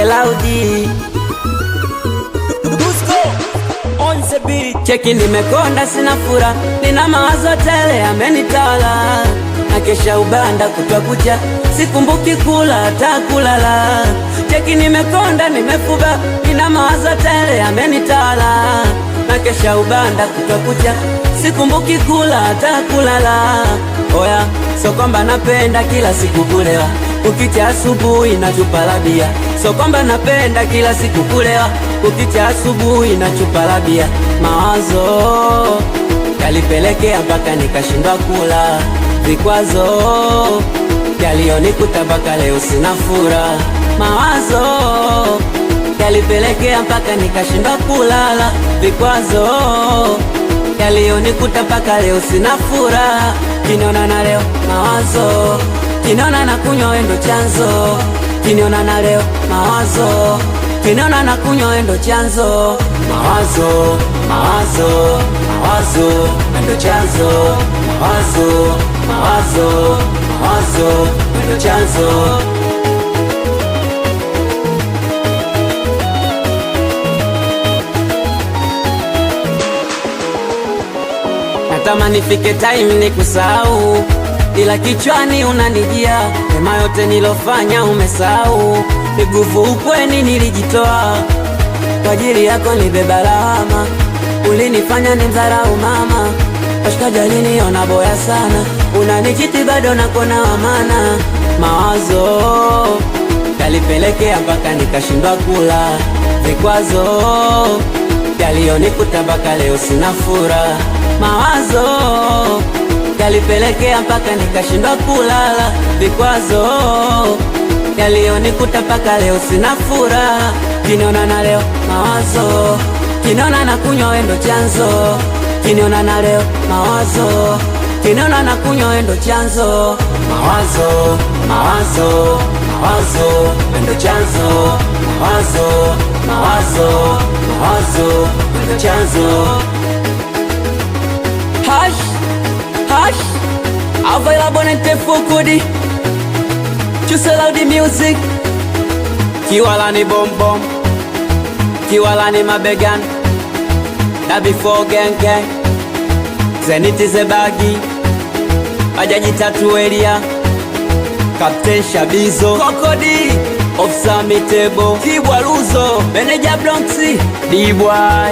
Laudi cheki nimekonda sina fura, nina mawazo tele amenitawala, na kesha ubanda kutwa kucha, sikumbuki kula hata kulala. Cheki nimekonda nimefuba, nina mawazo tele amenitawala, na kesha ubanda kutwa kucha, sikumbuki kula hata kulala. Oya, so kwamba napenda kila siku kulewa, ukicha asubuhi na chupa la bia. So kwamba napenda kila siku kulewa, ukicha asubuhi na chupa la bia. Mawazo yalipelekea mpaka nikashindwa kula, vikwazo yalionikuta mpaka leo sina furaha. Mawazo yalipelekea mpaka nikashindwa kulala, vikwazo yalionikuta mpaka leo sina furaha. Kiniona na leo mawazo, kiniona na kunywa wendo chanzo, kiniona na leo mawazo, kiniona na kunywa wendo chanzo. Mawazo, mawazo, mawazo, wendo chanzo. Mawazo, mawazo, mawazo, wendo chanzo. Natamani nifike time nikusahau, ila kichwani unanijia, mema yote nilofanya umesahau. Niguvu ukweni nilijitoa, kwa ajili yako nibeba lawama. Ulinifanya nimdharau mama, washikaji waliniona boya sana, unanichiti bado nakona wamana. Mawazo yalipelekea mpaka nikashindwa kula, vikwazo yalionikuta mpaka leo sina furaha. Mawazo yalipelekea mpaka nikashindwa kulala, vikwazo yalionikuta mpaka leo sina furaha. Kiniona na leo mawazo, kiniona na kunywa wendo chanzo, kiniona na leo mawazo, kiniona na kunywa wendo chanzo. Mawazo, mawazo, mawazo, wendo chanzo. Mawazo, mawazo, mawazo, wendo chanzo. Hash, hash, available and tefukudi. Choose Laudi music. Kiwalani bom bom, Kiwalani mabegan, da before gang gang. Zeniti zebagi, Bajaji tatu area, Captain Shabizo, Kokodi, Ofsa Mitebo, Kibwa Luzo, Manager Bronxy, D-Boy.